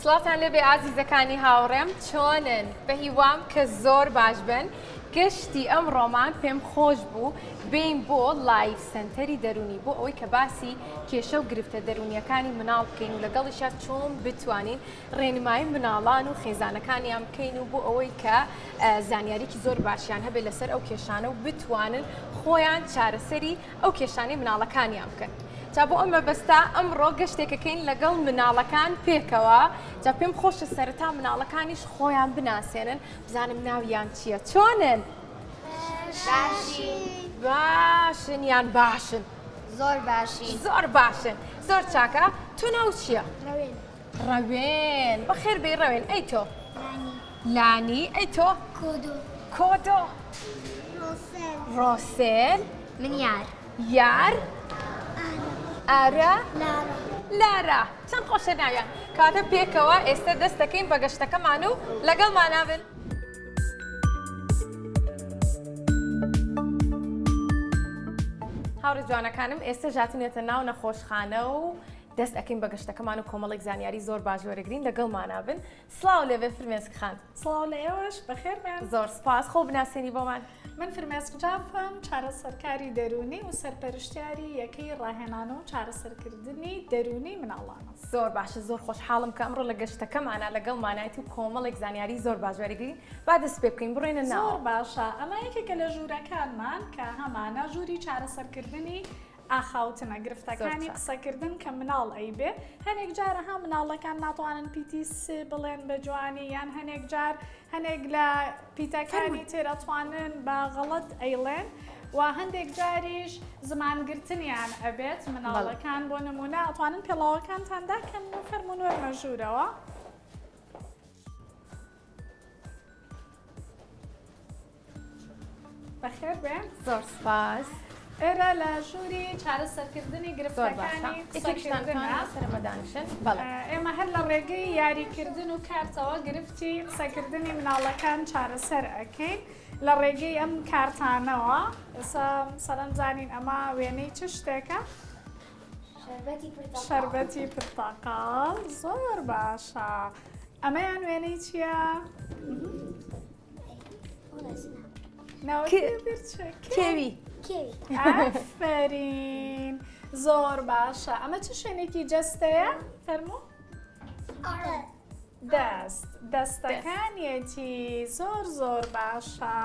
سڵاتان لەبێ ئازیزەکانی هاوڕێم چۆنن بە هیوام کە زۆر باش بن گەشتی ئەم ڕۆمان پێم خۆش بوو بین بۆ لایف سنتەری دەرونی بۆ ئەوەی کە باسی کێشە و گرفتە دەرونیەکانی مناڵ بکەین و لەگەڵیشە چۆن بتوانین ڕێنمایی مناڵان و خێزانەکانیان بکەین و بۆ ئەوەی کە زانیاریکی زۆر باشیان هەبێت لەسەر ئەو کێشانە و بتوانن خۆیان چارەسەری ئەو کێشانەی مناڵەکانیان بکەن. جا بۆ ئەم مەبەستا ئەمڕۆ گەشتێکەکەین لەگەڵ مناڵەکان پێکەوە جا پێم خۆشە سەرەتا مناڵەکانیش خۆیان بناسێنن بزانم ناویان چییە چۆنن؟ باشن یان باشن؟ زۆر باشی زۆر باشن زۆر چاکە تۆ ناو چییە؟ ڕەوێن ڕەوێن بەخێر بێ ڕەوێن ئەی تۆ؟ لانی ئەی تۆ؟ کۆدۆ ڕۆسێن من یار یار ئارە لارا چەند خۆشە ناویان کاتە پێکەوە ئێستا دەست دەکەین بە گەشتەکەمان و لەگەڵمانابن. هاوڕێ جوانەکانم ئێستا ژاتونێتە ناو نەخۆشخانە و دەست ئەەکەین بە گەشتەکەمان و کۆمەڵێک زانیاری زۆر باش وەرەگرین لەگەڵمانابن. سڵاو لێوێ فرمێسک خان. سڵاو لە ئێوەش بەخێر بێن. زۆر سپاس خۆ بناسێنی بۆمان. من فرمێسک جافم چارەسەرکاری دەرونی و سەرپەرشتیاری یەکەی ڕاهێنانە و چارەسەرکردنی دەرونی مناڵانە. زۆر باشە زۆر خۆشحاڵم کە ئەمڕۆ لە گەشتەکەمانە لەگەڵمانایەتی و کۆمەڵێک زانیاری زۆر باش وەرەگرین با دەست پێ بکەین بڕێنە ناو. زۆر باشە ئەمە یەکێکە لە ژوورەکانمان کە هەمانە ژووری چارەسەرکردنی ئاخاوتنە گرفتەکانی قسەکردن کە مناڵ ئەیبێ هەنێک جارەها مناڵەکان ناتوانن پیتیس بڵێن بە جوانی یان هەنێک جار هەنێک لە پیتەکانی تێرەتوانن بە غەڵەت ئەیڵێن و هەندێک جاریش زمانگرتنیان ئەبێت مناڵەکان بۆ نمونە ئەتوانن پێڵاوەکانتان داکەن و فەرمون وەرمە ژوورەوە. بەخێر بێن زۆر سپاس. ئێرە لە ژووری چارەسەرکردنی گرفتەکانی سەرمەدانشن ئێمە هەر لە ڕێگەی یاریکردن و کارتەوە گرفتی قسەکردنی مناڵەکان چارەسەر ئەەکەین لە ڕێگەی ئەم کارتانەوە. ئێستا سەرنجانین ئەمە وێنەی چ شتێکە؟ شەربەتی پرتەقاڵ. زۆر باشە. ئەمەیان وێنەی چییە؟ کێوی. ئافرین زۆر باشە. ئەمە چ شوێنێکی جەستەیە؟ فەرموو؟ دەستەکانیەتی زۆر زۆر باشە.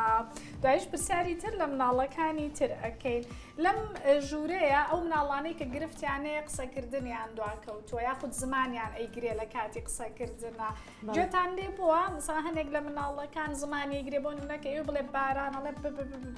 دوایش پرسیاری تر لە مناڵەکانی تر ئەەکەین. لەم ژوورەیە ئەو مناڵانەی کە گرفتیانەیە قسەکردنیان دواکەوتووە یاخود زمانیان ئەیگرێ لە کاتی قسەکردنە. گوێتان لێ بووە مثلا هەنێک لە مناڵەکان زمانی گرێ بۆ نمونەکە ئێوە بڵێ بارانەڵێ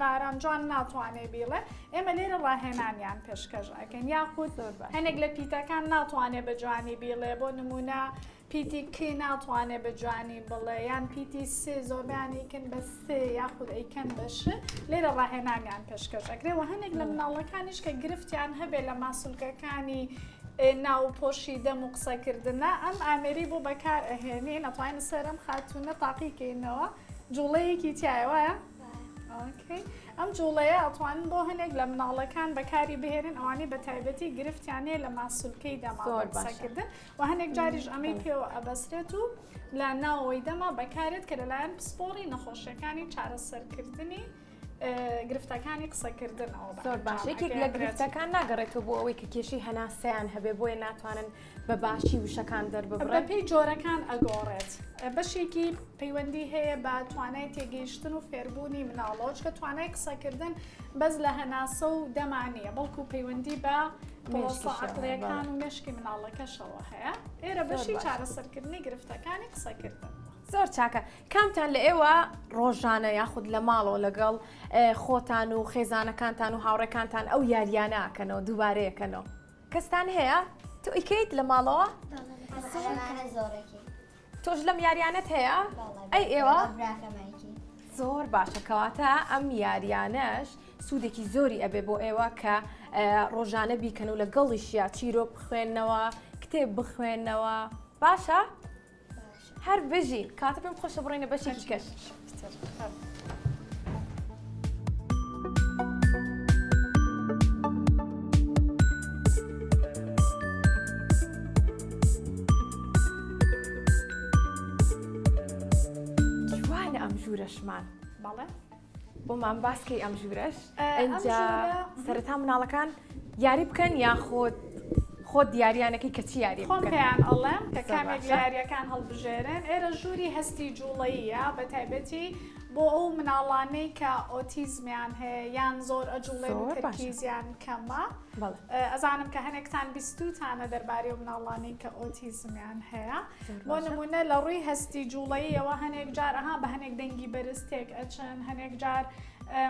باران جوان ناتوانێ بیڵێ ئێمە لێرە ڕاهێنانیان پێشکەش ئەەکەین یاخود هەنێک لە پیتەکان ناتوانێ بە جوانی بیڵێ بۆ نمونە پیتی کی ناتوانێ بە جوانی بڵێ یان پیتی سێ زۆربیان ئەیکەن بە سێ یاخود ئەیکەن بەشە لێرە ڕاهێنانیان پێشکەش ئەکرێ و هەنێک لە مناڵەکانیش کە گرفتیان هەبێ لە ماسوولکەکانی ناوپۆشی دەم و قسەکردنە ئەم ئامێری بۆ بەکار ئەهێنین ئەتوانین سەرم خاتونە تاقیکەینەوە جوڵەیەکی تایەوەیە؟ ئەم جوڵەیە ئەتوانن بۆ هەنێک لە مناڵەکان بەکاری بهێنن ئەوانەی بە تایبەتی گرفتیانەیە لە ماسوولکەی دەما قسەکردن و هەنێک جاریش ئەمەی پێوە ئەبەسرێت و لە ناوەوەی دەما بەکارێت کە لەلایەن پسپۆڕی نەخۆشیەکانی چارەسەرکردنی گرفتەکانی قسەکردنەوە. زۆر باش یەکێک لە گرفتەکان ناگەڕێتەوە بۆ ئەوەی کە کێشەی هەناسەیان هەبێ بۆیە ناتوانن بە باشی وشەکان دەرببڕن. بەپێی جۆرەکان ئەگۆڕێت. بەشێکی پەیوەندی هەیە بە توانای تێگەیشتن و فێربوونی مناڵۆچ کە توانای قسەکردن بەس لە هەناسە و دەمانیە بەڵکو پەیوەندی بە پرۆسە عەقڵیەکان و مێشکی مناڵەکەشەوە هەیە. ئێرە بەشی چارەسەرکردنی گرفتەکانی قسەکردن. زۆر چاکە. کامتان لە ئێوە ڕۆژانە یاخود لە ماڵەوە لەگەڵ خۆتان و خێزانەکانتان و هاوڕێکانتان ئەو یاریانەکەنەوە دووبارەیەکەنەوە کەستان هەیە؟ تۆ ئیکەیت لە ماڵەوە؟ تۆش لەم یاریانەت هەیە؟ ئەی ئێوە؟ زۆر باشە کەواتە ئەم یاریانەش سوودێکی زۆری ئەبێ بۆ ئێوە کە ڕۆژانە بیکەن و لەگەڵیشیا چیرۆ بخوێننەوە کتێب بخوێننەوە باشە؟ هەر بژین کاتە پێم خۆشە بڕێنە بەشێکی کەش. ژوورەشمان بەڵێ بۆمان باسکەی ئەم ژوورەش ئەم ئەنجا ژوورە- سەرەتا مناڵەکان یاری بکەن یا خۆ دیاریانەکەی کەچی یاری خۆم بکەن پێیان ئەڵێم کە زۆر کامێک باشە. یاریەکان هەڵبژێرن ئێرە ژووری هەستی جوڵەییە بە تایبەتی بۆ ئەو مناڵانەی کە ئۆتیزمیان هەیە یان زۆر ئەجوڵێن و زۆر باشە. تەرکیزیان کەمە بەڵێ ئەزانم کە هەنێکتان بیستوتانە دەربارەی و مناڵانەی کە ئۆتیزمیان هەیە بۆ باشە. نمونە لە ڕووی هەستی جوڵەییەوە هەنێک جار ئەها بە هەنێک دەنگی بەرزتێک ئەچن هەنێک جار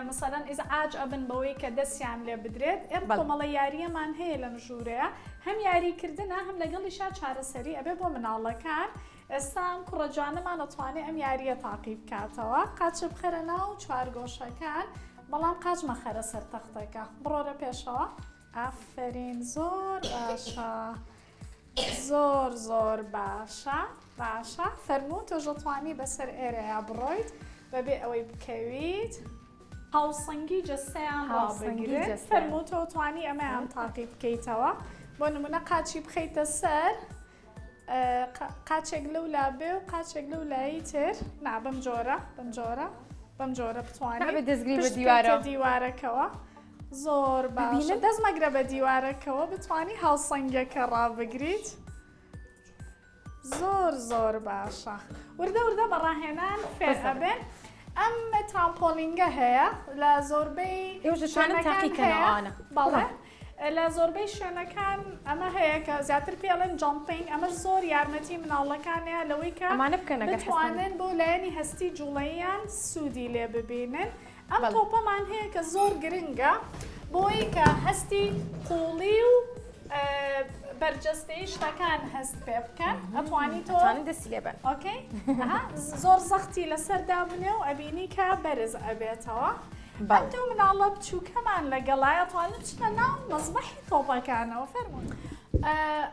مثلەن ئیزعاج ئەبن بەوەی کە دەستیان لێ بدرێت ئێم بەڵێ. کۆمەڵە یاریەمان هەیە لەم ژوورەیە هەم یاریکردنە هەم لەگەڵیشا چارەسەری ئەبێ بۆ مناڵەکان ئێستا ئەم کوڕەجوانەمان ئەتوانێت ئەم یاریە تاقی بکاتەوە قاچ بخەرە ناو چوارگۆشەکان بەڵام قاچ مەخەرە سەر تەختەکە بڕۆرە پێشەوە ئافرین زۆر باشە زۆر باشە باشە فەرموو تۆژەتوانی بەسەر ئێرەیە بڕۆیت بەبێ ئەوەی بکەویت هاوسەنگی جەستەیان هاوسەنگی ڕابگرێت جەستەیان. فەرموو تۆ توانی ئەمەیان تاقی بکەیتەوە بۆ نمونە قاچی بخەیتە سەر قاچێک لەو لا بێ و قاچێک لەو لایی تر نا بەم جۆرە بتوانێت نابێت دەستگری بە پشت دیوارەوە. بکەیتە دیوارەکەەوە زۆر باشە ببینن؟ دەستمەگرە بە دیوارەکەەوە بتانی هاوسەنگەکە ڕابگریت زۆر باشە وردە بەڕاهێنان فێرەبێن ئەم ترامپۆلینگە هەیە لە زۆربەی ئێوە دەتوانن تاقیکەنەوەوانە. بەڵێ لە زۆربەی شوێنەکان ئەمە هەیە کە زیاتر پێڵێن جۆمپینگ ئەمەش زۆر یارمەتی مناڵەکانەیە لەوەی کە ئەمانە بکەن ئەگەر بتوانن بۆ لایەنی هەستی جوڵەییان سوودی لێ ببینن ئەم بەڵێ. تۆپەمان هەیە کە زۆر گرنگە بۆی کە هەستی قوڵی و بەرجەستەی شتەکان هەست پێ بکەن ئەتوانی تۆ توانن دەستی لێبن ئۆکەی زۆر زەختی لەسەردا بنێ و ئەبینی کە بەرز ئەبێتەوە بەڵێ. ئەتو مناڵە بچووکەمان لەگەڵایە توانن چنە ناو مەزبەحی تۆپەکانەوە فەرمون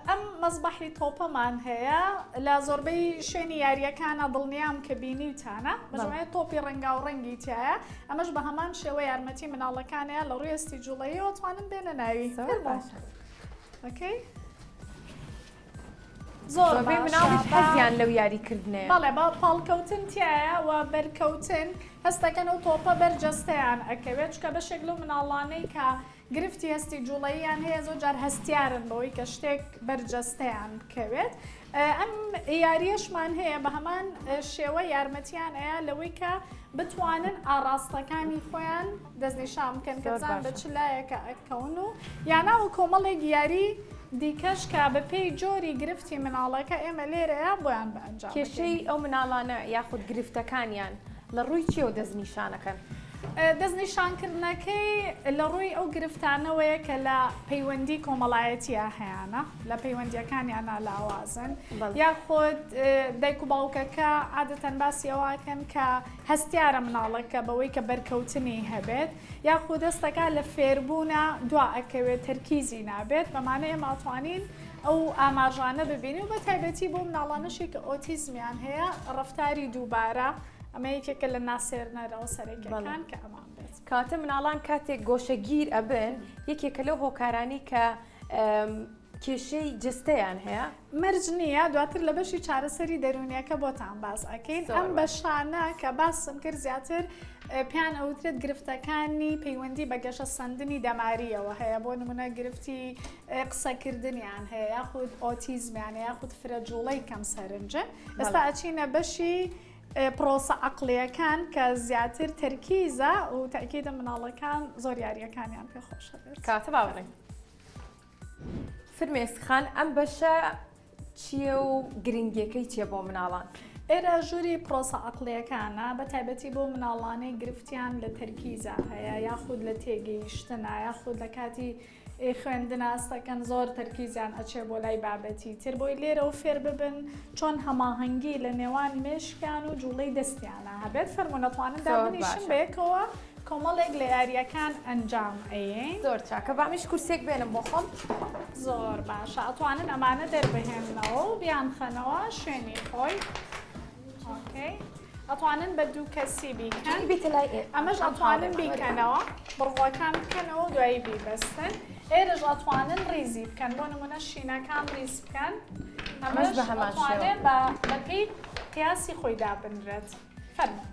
ئەم مەزبەحی تۆپەمان هەیە لە زۆربەی شوێنی یاریەکانە دڵنیام کە بینیوتانە بەژمێ تۆپی ڕەنگا و ڕەنگی تایە ئەمەش بە هەمان شێوە یارمەتی مناڵەکانەیە لە ڕووی هەستی جوڵەیەوە توانن بێنە ناوی زۆر باشە. ئۆکەی زۆر بێ مناڵی حەزیان لەو یاریکردنەیە بەڵێ بە پاڵکەوتن تایە و بەرکەوتن هەستەکەن و تۆپە بەرجەستەیان ئەکەوێت چکە بەشێک لەو مناڵانەی کە گرفتی هەستی جوڵەییان هەیە زۆر جار هەستیارن بەوەی کە شتێک بەرجەستەیان بکەوێت ئەم یاریەشمان هەیە بە هەمان شێوە یارمەتیان ئەیە لەوەی کە بتوانن ئاراستەکانی خۆیان دەستنیشان بکەن کە بزان بە چ لایەکە ئەکەون و یاناوە کۆمەڵێک یاری دیکەش کە بە پێی جۆری گرفتی مناڵەکە ئێمە لێرەیە بۆیان بە ئەنجام کێشەی ئەو مناڵانە یاخود گرفتەکانیان لە ڕووی چێوە دەستنیشانەکەن دەستنیشانکردنەکەی لە ڕووی ئەو گرفتانەوەیە کە لە پەیوەندی کۆمەڵایەتیە هەیەە لە پەیوەندیەکانیانە لاوازن یاخۆت دایک و باوکەکە عادەتەن باسی ئەوواکەن کە هەستیارە مناڵەکە بەوەی کە بەرکەوتنی هەبێت یاخود دەستەکە لە فێربوونە دوا ئەکەوێت تەرکیزی نابێت بەمانەیە ماتوانین ئەو ئاماژانە ببینی و بە تایبەتی بۆ مناڵانەشی کە ئۆتیزمیان هەیە ڕفتاری دووبارە ئەمە یەکێکە لە ناسێرنەرەوە سەرێکەکان کە ئەمان بێت کاتە مناڵان کاتێک گۆشەگیر ئەبن یەکێکە لەو هۆکارانی کە کێشەی جستەیان هەیە مەرج نییە دواتر لە بەشی چارەسەری دەرونیەکە بۆتان باز ئەەکەین ئەم بەشانە کە باسم کرد زیاتر پیان ئەوترێت گرفتەکانی پەیوەندی بە گەشە سندنی دەماریەوە هەیە بۆ نمونە گرفتی قسەکردنیان هەیە یاخود ئۆتیزمیان یاخود فرەجوڵەی کەم سەرنجە ئێستا ئەچینە بەشی پرۆسە عقلیەکان کە زیاتر تەرکیزە و تاکیدە مناڵەکان زۆر یاریەکانیان پێخۆشە کاتە باوڕێ فرمێسخان ئەم بەشە چییە و گرنگیەکەی چیە بۆ مناڵان ئێرە ژووری پرۆسە عقلیەکانە بە تایبەتی بۆ مناڵانەی گرفتیان لە تەرکیزە هەیە یاخود لە تێگەیشتنە یاخود لە کاتی خوێندناستەکەن زۆر تەرکیزیان ئەچێ بۆ لای بابەتی تر بۆی لێرە و فێر ببن چۆن هەماهەنگی لە نێوان مێشکیان و جوڵەی دەستیانە هەبێت فەرمونەتوانن دابنیشن بەیەکەوە کۆمەڵێک لە یاریەکان ئەنجام ئەیین زۆر چاکە بامیش کورسێک بێنم بۆ خۆم زۆر باشە ئەتوانن ئەمانە دەربهێننەوە و بیانخەنەوە شوێنی خۆی ئۆکەی ئەتوانن بە دوو کەسی بیکەن ئەمەش ئەتوانن بیکەنەوە بڕڕەکان بکەنەوە دوایی بیبەستن ئێرەش ئەتوانن ڕیزی بکەن بۆ نمونە شینەکان ڕیز بکەن ئەمەش ئەتوانێت بە پێی قیاسی خۆی دابنرێت فەرموو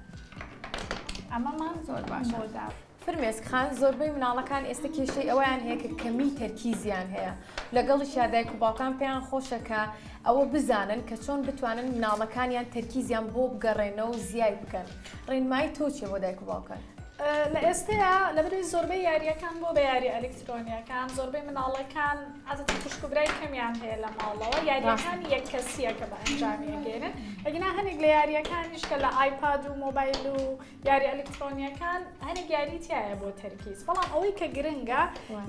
ئەمەمان زۆر باشە. بۆدا. فرمێسکخان زۆربەی مناڵەکان ئێستا کێشەی ئەویان هەیە کە کەمی تەرکیزیان هەیە لەگەڵی شادایک و باوکان پێیان خۆشەکە ئەوە بزانن کە چۆن بتوانن مناڵەکانیان تەرکیزیان بۆ بگەڕێنەوە و زیای بکەن ڕێنمایی تۆ چێ بۆ دایک و باوکان لە ئێستەیە لەبەری زۆربەی یاریەکان بۆ بە یاری ئەلکترۆنیەکان زۆربەی مناڵەکان عادەتی خوشکبرای کەمیان هەیە لە ماڵەوە یاریەکان یەک کەسیە کە بە ئەنجامیەگەێنن ئەگەنا هەنێک لە یاریەکانیش کە لە ئایپاد و مۆبایل و یاری ئەلکترۆنیەکان هەنێک یاری تایە بۆ تەرکیز بەڵام ئەوەی کە گرنگە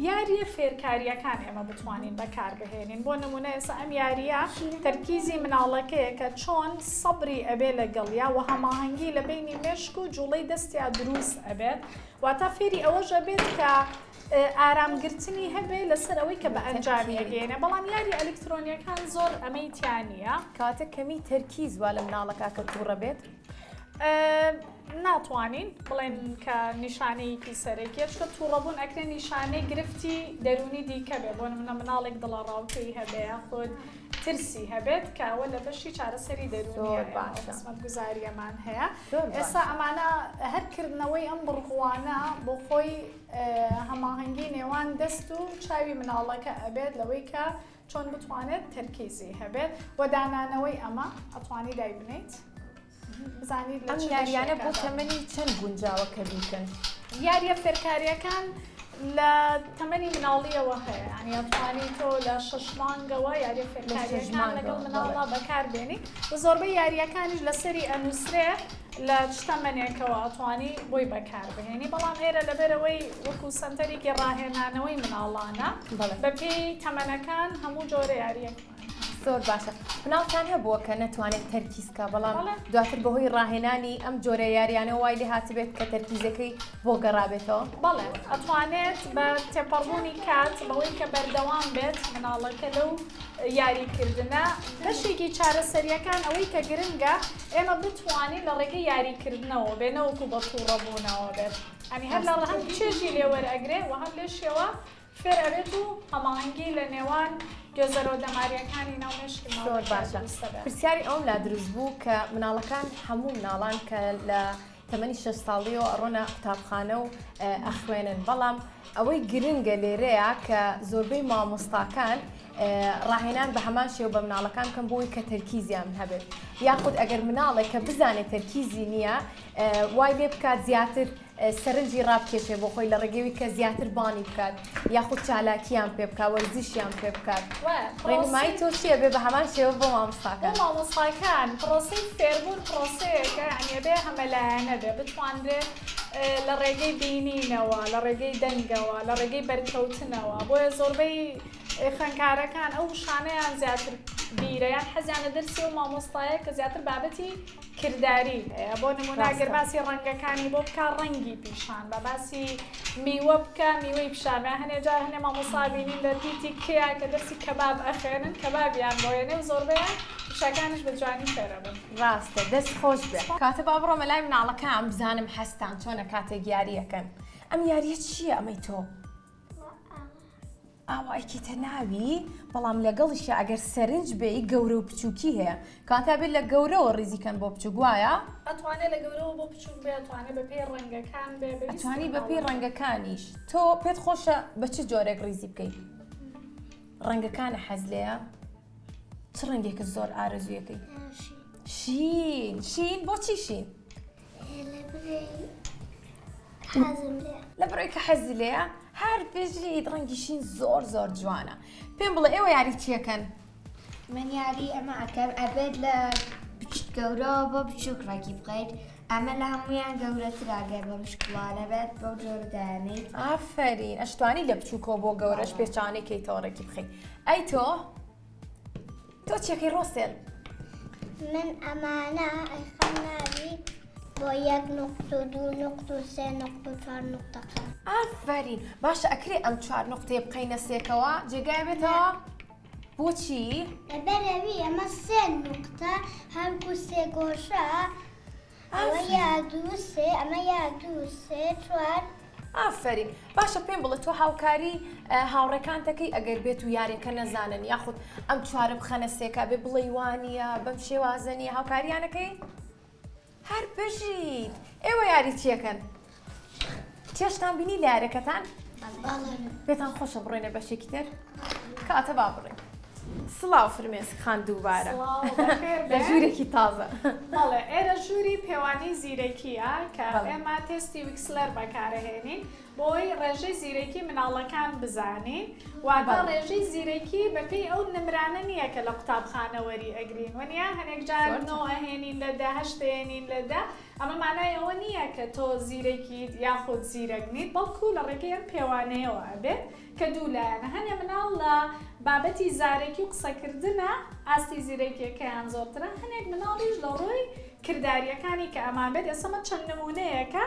یاریە فێرکاریەکان ئێمە بتوانین بەکاربهێنین بۆ نمونە ئێستا ئەم یاریە تەرکیزی مناڵەکەیە کە چۆن سەبری ئەبێ لەگەڵیا و هەماهەنگی لە بینی مێشک و جوڵەی دەستیا دروست ئەبێت واتە فێری ئەوەژە بێت کە ئارامگرتنی هەبێ لەسەر ئەوەی کە بە ئەنجامی ئەگەێنێ بەڵام یاری ئەلکترۆنیەکان زۆر ئەمەی تیانە کاتە کەمی تەرکیز وا لە مناڵەکە کە تووڕە بێت ناتوانین بڵێن کە نیشانەیەکی سەرەکیە چکە تووڕەبوون ئەکرێ نیشانەی گرفتی دەرونی دیکە بێ بۆ نمونە مناڵێک دڵە ڕاوکەی هەبەیە خۆت ترسی هەبێت کەوە لە بەشی چارەسەری دەرونی قسمەت گوزاریەمان هەیە ئێستا ئەمانە هەرکردنەوەی ئەم بڕخوانە بۆ خۆی هەماهەنگی نێوان دەست و چاوی مناڵەکە ئەبێت لەوەی کە چۆن بتوانێت تەرکیزی هەبێت و دانانەوەی ئەمە ئەتوانی دای بنیت بزانیت ئەم یاریانە بۆ تەمەنی چەند گونجاوە کە بیکەن یاریە فێرکاریەکان لە تەمەنی مناڵیەوە هەیە ینی ئەتوانی تۆ لە 6 مانگەوە یاریە فێرکاریەکان لەگەڵ مناڵە بەکاربێنی و زۆربەی یاریەکانیش لەسەری ئەنووسرێ لە تەمەنێکەوە ئەتوانی بۆی بەکاربهێنی بەڵام ئێرە لەبەرەوەی وەکو سنتەرێکی ڕاهێنانەوەی مناڵانە بەپێی تەمەنەکان هەموو جۆرە یاریەکان زۆر باشە مناڵتان هەبووە کە نەتوانێت تەرکیزکە بەڵام دواتر بەهۆی ڕاهێنانی ئەم جۆرە یاریانە وای لێ هاتبێت کە تەرکیزەکەی بۆ گەڕابێتەوە بەڵێ ئەتوانێت بە تێپەڕبوونی کات بەوەی کە بەردەوام بێت مناڵەکە لەو یاریکردنە بەشێکی چارەسەریەکان ئەوەی کە گرنگە ئێمە بتوانین لە ڕێگەی یاریکردنەوە بێنەوەکو بە تووڕەبوونەوە بێت ئەنی هەر لە هەم چێژی لێوەرئەگرێ و هەم لێ شێوە فێر ئەبێت و هەماهەنگی لە نێوان گوێزەرەوە دەماریەکانی ناومێشکی زۆر باشە پرسیاری ئەوم لا دروست بوو کە مناڵەکان هەموو مناڵان کە لە تەمەنی 6 ساڵیەوە ئەڕۆنە قوتابخانە و ئەخوێنن بەڵام ئەوەی گرنگە لێرەیە کە زۆربەی مامۆستاکان ڕاهێنان بە هەمان شێو بە مناڵەکان کەم بۆی کە تەرکیزیان هەبێت یاخود ئەگەر مناڵێک کە بزانێت تەرکیزی نییە وای لێ بکات زیاتر سەرنجی ڕابکێشێ بۆ خۆی لە ڕێگەوی کە زیاتر بانی بکات یاخود چالاکیان پێ بکات وەرزشیان پێ بکات ڕێنمایی تۆ چیە بێ بە هەمان شێوە بۆ مامۆستاکان مامۆستاکان پرۆسەی فێربوون پرۆسەیەکە ینی بێ هەمەلایەنە بێ بتوانرێت لە ڕێگەی بینینەوە لە ڕێگەی دەنگەوە لە ڕێگەی بەرکەوتنەوە بۆیە زۆربەی خوێندکارەکان ئەو شانەیان زیاتر بیرەیان حەزیانە دەرسی و مامۆستایە کە زیاتر بابەتی کردداری هەیە بۆ نموناگەر باسی ڕەنگەکانی بۆ بکە ڕەنگی پیشان بە باسی میوە بکە میوەی پیشانە هەنێجار هەنێ مامۆستا بینین لە دیتی کیا کە دەرسی کەباب ئەخێنن کەبابیان بۆیێنێ و زۆربەیان شەکانش بە جوانی فێرە بن ڕاستە دەست خۆش بێ کاتە با بڕۆمە لای مناڵەکان بزانم هەستان چۆنە کاتێک یاریەکەن ئەم یاریە چییە ئەمەی تۆ؟ ئاوایکیتە ناوی بەڵام لەگەڵیشە ئەگەر سەرنج بێی گەورە و بچووکی هەیە کاتە بێت لە گەورەوە ڕیزیکەن بۆ بچوو گوایە؟ ئەتوانێت لە گەورەوە بۆ بچوو بێ ئەتوانێت بە پێی ڕەنگەکان بێ ئەتوانی بە پێی ڕەنگەکانیش تۆ پێت خۆشە بە چ جۆرێک ڕیزی بکەیت؟ ڕەنگەکانە حەز لێیە؟ چ ڕەنگێکە زۆر ئارەزویەکەی؟ شین شین بۆچی شین؟ لە بڕۆی کە حەزی لێیە هەر پێژیت ڕەنگی شین زۆر زۆر جوانە پێم بڵێ ئێوە یاری چیەکەن؟ من یاری ئەمە ئەەکەم ئەبێت لە بچیت گەورەوە بۆ بچووک ڕێکی بقیت ئەمە لە هەمویان گەورەتراگەر بە مشکڵانە بێت بەو جۆردانیت ئافرین ئەشتوانی لە بچووکەوە بۆ گەورەش پێچانێکیتەوە ڕێکی بخەیت ئەی تۆ چیەکەی ڕۆستێل؟ من ئەمانە ئەیخەم ناوی بۆ 1 نقطە 2 نقطە 3 نقطە 4 نقطەکان ئافرین باشە ئەکرێ ئەم 4 نقطەیە بقەینە سێکەوە جێگای بێتەوە؟ بۆچی؟ لەبەرەوی ئەمە 3 نقطە هەرکو 3 گۆشە ئەوە یا 2 3 ئەمە یا 2 3 4 ئافرین باشە پێم بڵێ تۆ هاوکاری هاوڕێکانتەکەی ئەگەر بێت و یاریەکە نەزانن یاخود ئەم 4 بخەنە سێکە بێ بڵێ وانە بەم شێوازەنیە هاوکاریانەکەی؟ هەر بژیت ئێوە یاریچیەکەن چێشتان بینی لە یارەکەتان بێتان خۆشە بڕێنە بەشێکی تر کاتە با بڕێن سڵاو فرمێسک خان دووبارە لە ژوورێکی تازە بەڵێ ئێرە ژووری پێوانی زیرەکیە کە ئێمە تێستی ویکسلەر بەکارەهێنین بۆی ڕێژەی زیرەکی مناڵەکان بزانین واتە ڕێژەی زیرەکی بەپێی ئەو نمرانە نییە کە لە قوتابخانە وەری ئەگرین وەنیا هەنێک جار 9 ئەهێنین لە 10 8 ئەهێنین لە 10 ئەمە مانای ئەوە نییە کە تۆ زیرەکیت یاخود زیرەکنیت بەڵکو لە ڕێگەی ئەم پێوانەیەوە ئەبێت کە دوولایەنە هەنێ مناڵ لە بابەتی زارێکی و قسەکردنە ئاستی زیرەکیەکەیان زۆرترە هەنێک مناڵیش لە ڕۆی کرداریەکانی کە ئەمان بێت ئێسمە چەند نمونەیەکە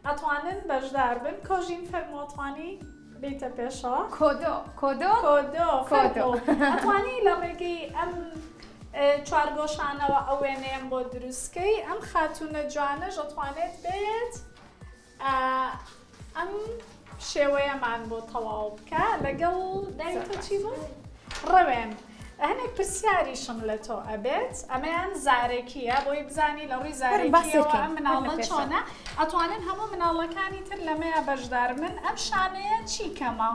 ئەتوانن بەشدار بن کۆژین فەرمۆتوانی بیتە پێشەوە کۆدۆ ئەتوانی لە ڕێگەی ئەم چوارگۆشانەوە ئەو وێنەیەم بۆ دروستکەی ئەم خاتونە جوانەش ئەتوانێت بێت ئەم شێوەیەمان بۆ تەواو بکە لەگەڵ داویتە چی بوو؟ ڕەوێن هەنێک پرسیاریشم لە تۆ ئەبێت ئەمەیان زارێکیە بۆی بزانی لە ڕووی زارێکیەوە ئەم مناڵە چۆنە ئەتوانن هەموو مناڵەکانی تر لەمەیە بەشدار من ئەم شانەیە چی کەمە؟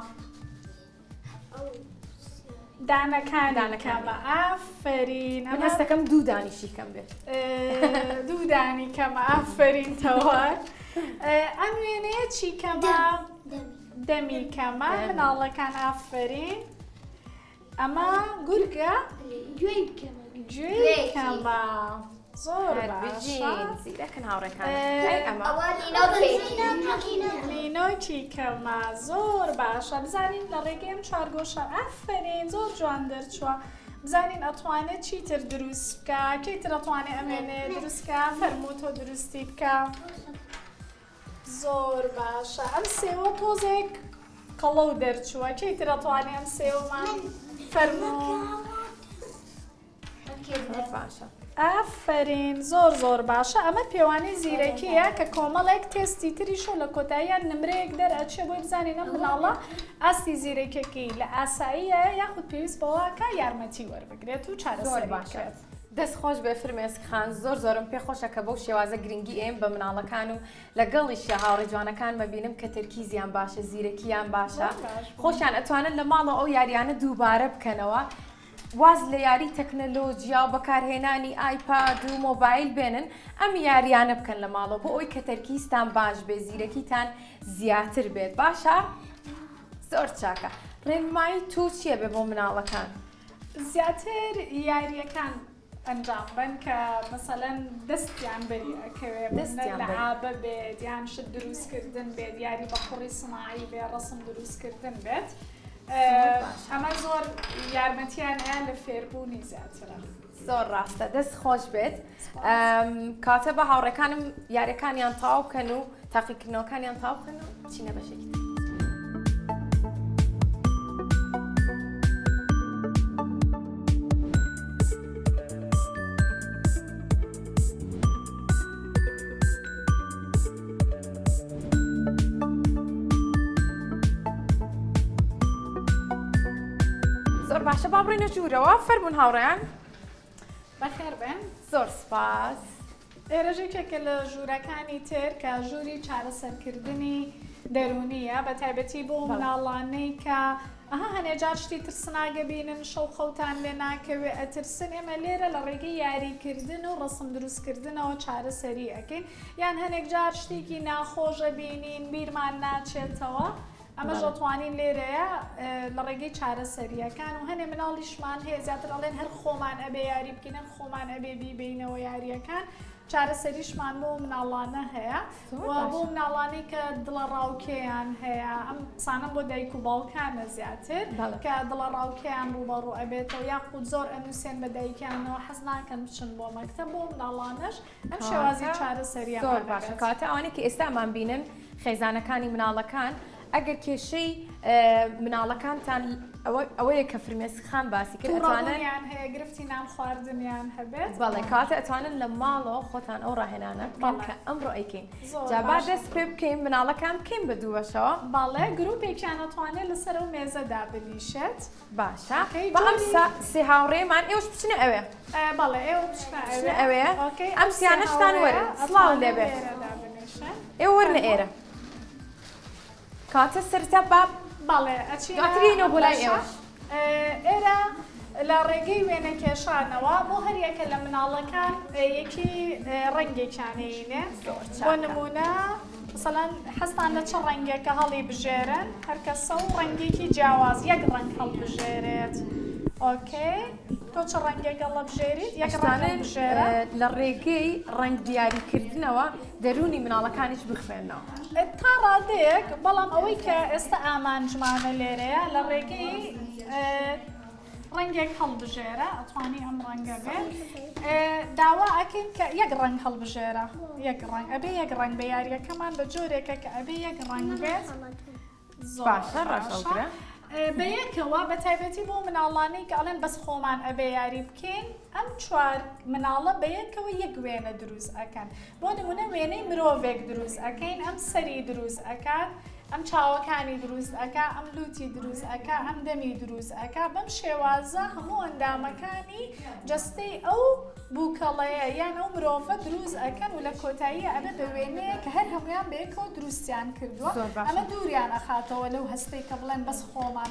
دانەکانی کەمە ئافرین ئەم هەستەکەم دوو دانیشی کەم بێت دوو دانی کەمە ئافرین تەوار ئەم وێنەیە چی کەمە؟ دەمی کەمە مناڵەکان ئافرین ئەمە گورگە گوێی کەمە زۆر باشە زیرەکەن هاوڕێکان لینۆکی کەمە زۆر باشە بزانین لە ڕێگەی ئەم چوارگۆشە ئافرین زۆر جوان دەرچووە بزانین ئەتوانێت چیتر دروست بکە کەیتر ئەتوانێت ئەمێنێ دروستکە فەرموو تۆ دروستی بکە زۆر باشە ئەم سێوە تۆزێک قەڵە و دەرچووە کەیتر ئەتوانێت ئەم سێوەمان فەرموو باشە ئافرین زۆر باشە ئەمە پێوانی زیرەکیە کە کۆمەڵێک تێستی تریشۆ لە کۆتاییان نمرەیەک دەرئەچێ بۆی بزانین ئەم مناڵە ئاستی زیرەکێکی لە ئاساییە یاخود پێویست بەوەکە یارمەتی وەربگرێت و چارەسەری بکرێت دەست خۆش بێ فرمێسک خان زۆرم پێ خۆشە کە بەو شێوازە گرنگی ئێم بە مناڵەکان و لەگەڵیشە هاوڕێ جوانەکان مەبینم کە تەرکیزیان باشە زیرەکییان باشە خۆشیان ئەتوانن لە ماڵە ئەو یاریانە دووبارە بکەنەوە واز لە یاری تەکنەلۆجیا و بەکارهێنانی ئایپاد و مۆبایل بێنن ئەم یاریانە بکەن لە ماڵەوە بۆ ئەوی کە تەرکیزتان باش بێ زیرەکیتان زیاتر بێت باشە زۆر چاکە ڕێنمایی تۆ چییە بێ بۆ مناڵەکان زیاتر یاریەکان ئەنجام بن کە مەسەلەن دەستیان بەری ئەکەوێ لە ئابە بێت یان شت دروستکردن بێت یاری بە کوڕی سناایی بێ ڕسم دروستکردن بێت ئەمە زۆر یارمەتیان ئەیان لە فێربوونی زیاترە زۆر ڕاستە دەست خۆش بێت کاتە بە هاوڕێکانم یاریەکانیان تاو بکەن و تاقیکردنەوەکانیان تاو بکەن و چینە بەشێکی زۆر باشە با بڕێنە ژوورەوە فەرموون هاوڕێیان بەخێر بێن زۆر سپاس ئێرەژێکێکە لە ژوورەکانی تر کە ژووری چارەسەرکردنی دەرونیە بە تایبەتی بۆ مناڵانەی کە هەنێجار شتی ترسناگە بینن شەو خەوتان لێ ناکەوێ ئەترسن ئێمە لێرە لە ڕێگەی یاریکردن و ڕسم دروستکردنەوە چارەسەری ئەەکەین یان هەنێک جار شتێکی ناخۆشە بینین بیرمان ناچێتەوە ئەمە ژەتوانین لێرەیە لە ڕێگەی چارەسەریەکان و هەنێ مناڵیشمان هەیە زیاتر ئەڵێن هەر خۆمان ئەبێ یاری بکەین خۆمان ئەبێ بیبینەوە یاریەکان چارەسەریشمان بۆ مناڵانە هەیە بۆ مناڵانی کە دڵە ڕاوکێیان هەیە ئەم قسانە بۆ دایک و باوکانە زیاتر کە دڵە ڕاوکەیان ڕوبەڕوو ئەبێتەوە یاخود زۆر ئەنووسێن بە دایکیانەوە حەز ناکەن بچن بۆ مەکتەب بۆ مناڵانەش ئەم شێوازی چارەسەریە زۆر باشە کاتە ئەوانەی کە ئێستامان بینن خێزانەکانی مناڵەکان ئەگەر کێشەی مناڵەکانتان ئەوەیە کە فرمێسخان باسی کرد ئەتوانن ڕۆڵیان هەیە گرفتی نان خواردنیان هەبێت بەڵێ کاتە ئەتوانن لە ماڵەوە خۆتان ئەو ڕاهێنانە بکەن کە ئەمڕۆ ئەیکەین جابا دەست پێ بکەین مناڵەکان بکەین بە دوو بەشەوە باڵێ گرروپێکیان ئەتوانێت لەسەر و مێزەدا بنیشێت باشە بە ئەم سێ هاوڕێمان ئێوەش بچنە ئەوێ باڵێ ئێوە بچنە ئەوێ ئەم سیانەشتان وەرن سڵاو لێبێ ئێوە وەرنە ئێرە کاتە سەرتا باب باڵێ دواترینەوە بۆ لای ئێوە ئێرە لە ڕێگەی وێنە کێشانەوە بۆ هەریەکە لە مناڵەکان یەکی ڕەنگێکیانەیەنێ بۆ نمونە مثلەن حەستان لە چ ڕەنگێکە هەڵی بژێرن هەرکەسە و ڕەنگێکی جیاواز یەک ڕەنگ هەڵبژێرێت ئۆکێ تۆ چ ڕەنگێکە لە بژێریت یەک ڕەنگ بژێرە لە ڕێگەی ڕەنگ دیاریکردنەوە دەرونی مناڵەکانیش بخوێنەوە تا ڕادەیەک بەڵام ئەوەی کە ئێستا ئامانجمانە لێرەیە لە ڕێگەی ڕەنگێک هەڵبژێرە ئەتوانی ئەم ڕەنگە بێت داوا ئەکەین کە یەک ڕەنگ هەڵبژێرە یەک ڕەنگ ئەبێ یەک ڕەنگ بە یاریەکەمان بە جۆرێکە کە ئەبێ یەک ڕەنگ بێت باشە ڕاشەڵگرە بە یەکەوە بە تایبەتی بۆ مناڵانەی کە ئەڵێن بەس خۆمان ئەبێ یاری بکەین ئەم چوار مناڵە بە یەکەوە یەک وێنە دروست ئەکەن بۆ نمونە وێنەی مرۆڤێک دروست ئەکەین ئەم سەری دروست ئەکات ئەم چاوەکانی دروست ئەکا ئەم لوتی دروست ئەکا ئەم دەمی دروست ئەکا بەم شێوازە هەموو ئەندامەکانی جەستەی ئەو بووکەڵەیە یان ئەو مرۆڤە دروست ئەکەن و لە کۆتاییە ئەبێ بە وێنەیە کە هەر هەمویان بەیەکەوە دروستیان کردووە ئەمە دووریان ئەخاتەوە لەو هەستەی کە بڵێن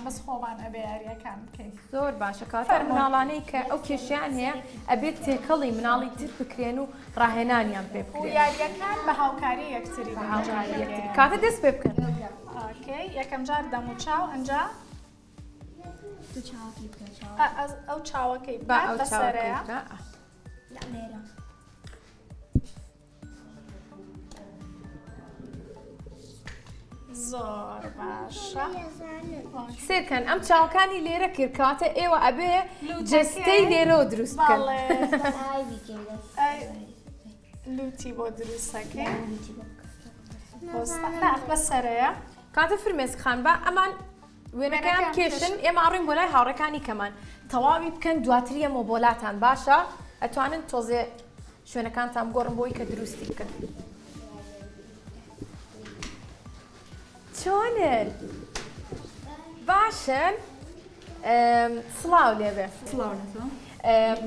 بەس خۆمان ئەبێ یاریەکان بکەین زۆر باشە کاتە مناڵانەی کە ئەو کێشیان هەیە ئەبێت تێکەڵی مناڵی تر بکرێن و ڕاهێنانیان پێ و بکرێن یاریەکان بە هاوکاری یەکتری کاتە دەست پێ بکەن ئۆکەی یەکەم جار دەم و چاو ئەنجا ئەو چاوەکەی با ئەو بەسەرەیە لێرە زۆر باشە سێرکەن ئەم چاوەکانی لێرە کرد کاتە ئێوە ئەبێ جەستەی لێرەوە دروست بکەن لوتی بۆ دروستەکەی بەسەرەیە کاتە فرمێسخان بە ئەمان وێنەکەیان کێشن ئێمە ئاڕین بۆ لای هاوڕەکانی کەمان تەواوی بکەن دواتری ئەمە بۆلاتان باشە ئەتوانن تۆزێ شوێنەکانتان گۆڕن بۆی کە دروستی بکەن چۆنن باشن سڵاو لێبێ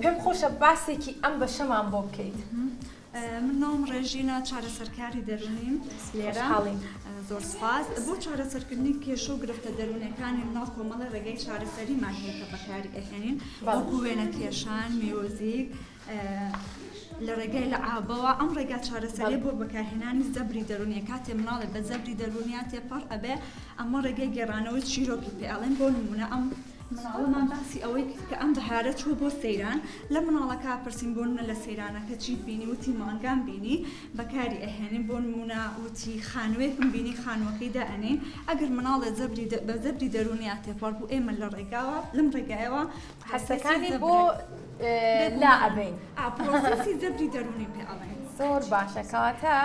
پێم خۆشە باسێکی ئەم بەشەمان بۆ بکەیت من نام ڕێژینە چارەسەرکاری دەرونیم لێرە زۆر سپاس بۆ چارەسەرکردنی کێشە و گرفتە دەرونەکانی مناڵ کۆمەڵە ڕێگەی چارەسەریمان هەیە کە بەکاری ئەهێنین وەکو وێنە کێشان میۆزیک لە ڕێگای لە ئابەوە ئەم ڕێگا چارەسەری بۆ بەکارهێنانی زەبری دەرونیە کاتێ مناڵێ بە زەبری دەرونیات تێپەڕ ئەبێ ئەمە ڕێگەی گێڕانەوەی چیرۆکی پێڵێن بۆ نمونە ئەم مناڵەمان باسی ئەوەی کە ئەم بەهارە چوو بۆ سەیران لە مناڵەکە پرسیین بۆ نمونە لە سەیرانەکە چیت بینی وتی مانگان بینی بەکاری ئەهێنین بۆ نمونە وتی خانوویەکم بینی خانووەکەی دائەنین ئەگەر مناڵە بە زەبری دەرونیات تێپەڕ بوو ئێمە لە ڕێگاوە لەم ڕێگایەوە حەسەکانی بۆ لا ئەبین پرۆسەسی زەبری دەرونی پێ ئەڵێن زۆر باشە کاتە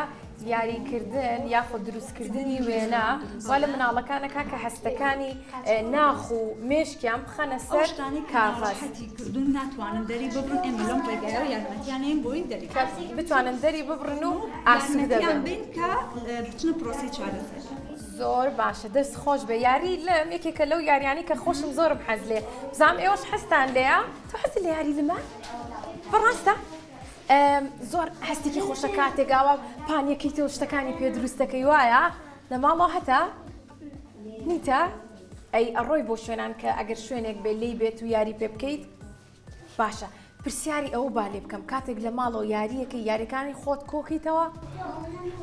یاریکردن یاخۆ دروستکردنی وێنە وا لە مناڵەکانەکە کە هەستەکانی ناخ و مێشکیان بخەنە سەر کاغەتی کردن ناتوانن دەری ببرن ئێمە لەم ڕێگایەوە یارمەتیانەیە بۆی دەری بتوانن دەری ببڕن و ئاسوود دەبن بین کە بچنە پرۆسی چارەسەر زۆر باشە دەست خۆش بە یاری لەم یەکێکە لەو یاریانی کە خۆشم زۆرم حەز لێ بزانام ئێوەش حەستان لێیە تۆ حەزی لە یاری لەمە بەڕاستە زۆر هەستێکی خۆشە کاتێکاوە پانیەکەی تۆ شتەکانی پێ دروستەکەی وایە لە ماڵەوە هەتا نیتە ئەی ئەڕۆی بۆ شوێنان کە ئەگەر شوێنێک بێ لی بێت و یاری پێ بکەیت باشە پرسیاری ئەوە بالێ بکەم کاتێک لە ماڵەوە یاریەکەی یاریەکانی خۆت کۆکیتەوە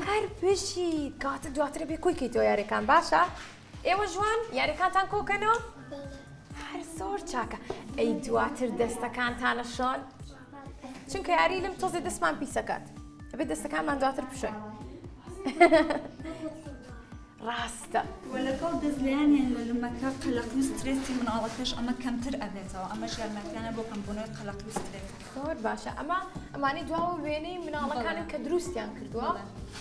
هەر پشی کاتە دواترە بێ کۆیکەیتەوە یاریەکان باشە ئێوە جوان یاریەکانتان کۆکەنەوە هەر زۆر چاکە ئەی دواتر دەستەکانتانە شۆن چونکە یاری لەم تۆزێ دەستمان پیسەکات ئەبێت دەستەکانمان دواتر بشۆین ڕاستە وەلەگەڵ دەستلیانیان لە لمەکە قەلەقی و سترێسی مناڵەکەش ئەمە کەمتر ئەبێتەوە ئەمە ژیانمەکانە بۆ کەمبوونەوەی قەلەقی و سترێس زۆر باشە ئەمانی دواوە وێنەی مناڵەکانن کە دروستیان کردووە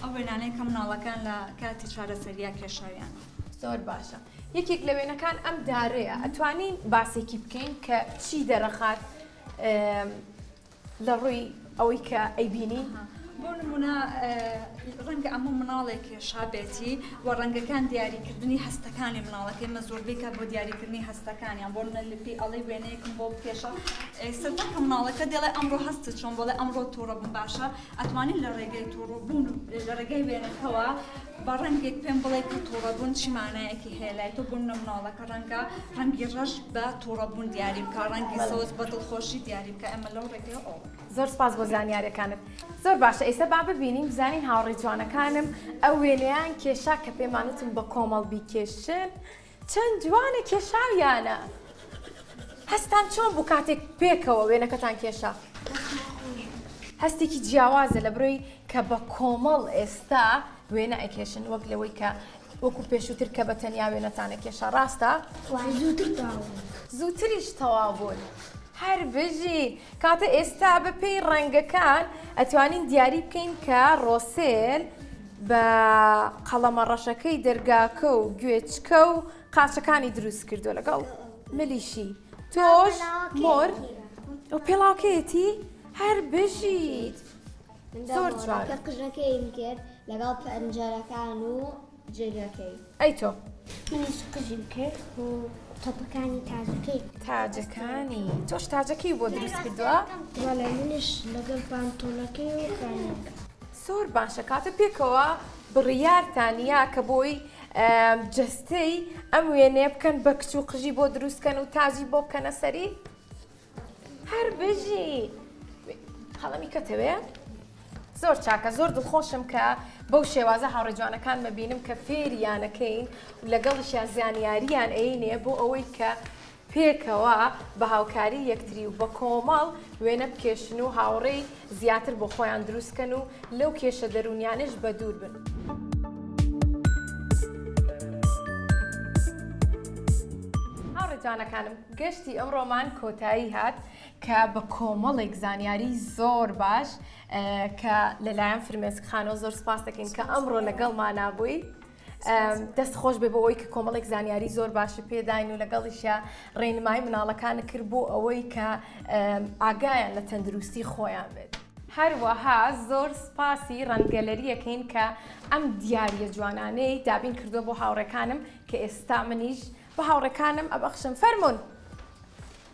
ئەو وێنانەی کە مناڵەکان لە کاتی چارەسەریا کێشاویان زۆر باشە یەکێک لە وێنەکان ئەم دارەیە ئەتوانین باسێکی بکەین کە چی دەرەخات لە ڕووی ئەوەی کە ئەیبینی بۆ نمونە ڕەنگە ئەمە مناڵێکی شابێتی و ڕەنگەکان دیاریکردنی هەستەکانی مناڵەکەی مە زۆربەی کات بۆ دیاریکردنی هەستەکانیان بۆ نەلپی ئەڵێ وێنەیەکم بۆ بکێشە سەردەکە مناڵەکە دێڵێ ئەمڕۆ هەستە چۆن بۆڵێ ئەمڕۆ تووڕە بوون باشە ئەتوانین لە ڕێگەی تووڕبوون لە ڕێگەی وێنەکەوە بە ڕەنگێک پێم بڵێ کە تووڕەبوون چیمانایەکی هەیە لای تۆ بوون نە مناڵەکە ڕەنگی ڕەش بە تووڕەبوون دیاری بکە ڕەنگی سەوز بە دڵخۆشی دیاری بکە ئەمە لەو ڕێگەی ئەو زۆر سپاس بۆ زانیاریەکانت زۆر باشە ئێستا با ببینیم بزانین هاوڕێی جوانەکانم ئەو وێنەیان کێشا کە پێمانتم بە کۆمەڵ بیکێشن چەند جوانە کێشاویانە هەستان چۆن بوو کاتێک پێکەوە وێنەکەتان کێشا هەستێکی جیاوازە لە بڕۆی کە بە کۆمەڵ ئێستا وێنە ئەکێشن وەک لەوەی کە وەکو پێشووتر کە بە تەنیا وێنەتانە کێشا ڕاستە زووتریش تەواو بوون هەر بژین کاتە ئێستا بە پێی ڕەنگەکان ئەتوانین دیاری بکەین کە ڕۆسێل بە قەڵەمە ڕەشەکەی دەرگاکە و گوێچکە و قاچەکانی دروست کردو لەگەڵ ملیشی تۆش مۆر و پێڵاوکەیەتی هەر بژیت زۆر جوان قژەکەیم کرد لەگەڵ پەنجەرەکان و جێگەکەی ئەی تۆ منیش قژم کرد و تۆپەکانی تاجەکەی تاجەکانی تۆش تاجەکەی بۆ دروست کردووە؟ وەڵێ منیش لەگەڵ پانتۆلەکەی و کانەکە زۆر باشە کاتە پێکەوە بڕیارتانیا کە بۆی جەستەی ئەم وێنێ بکەن بە کچ و قژی بۆ دروستکەن و تاجی بۆ بکەنە سەری هەر بژی خەڵەمی کەتەوێ زۆر چاکە زۆر دڵخۆشم کە بەو شێوازە هاوڕێجوانەکان مەبینم کە فێریانەکەین و لەگەڵیشیان زانیاریان ئەینێ بۆ ئەوەی کە پێکەوە بە هاوکاری یەکتری و بە کۆمەڵ وێنە بکێشن و هاوڕێی زیاتر بۆ خۆیان دروستکەن و لەو کێشە دەرونیانش بە دوور بن. هاوڕێجوانەکانم گەشتی ئەمڕۆمان کۆتایی هات کە بە کۆمەڵێک زانیاری زۆر باش کە لەلایەن فرمێسکخانەوە زۆر سپاس دەکەین کە ئەمڕۆ لەگەڵمان نابووی دەست خۆش بێ بۆ ئەوەی کە کۆمەڵێک زانیاری زۆر باشی پێداین و لەگەڵیشە ڕێنمای مناڵەکانە کرد بۆ ئەوەی کە ئاگایان لە تەندروستی خۆیان بێت. هەروەها زۆر سپاسی ڕەنگەلەریەکەین کە ئەم دیاریە جوانانەی دابین کردووە بۆ هاوڕێکانم کە ئێستا منیش بە هاوڕێکانم ئەبەخشم فەرمونون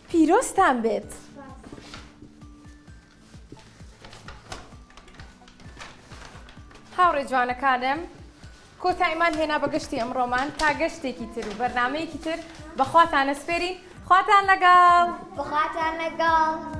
پیرۆستان بێت. هاوڕێ جوانەکانم کۆتاییمان هێنا بە گەشتی ئەمڕۆمان تا گەشتێکی تر و بەرنامەیەکی تر بەخواتان ئەسپێرین خواتان لەگەڵ بخواتان لەگەڵ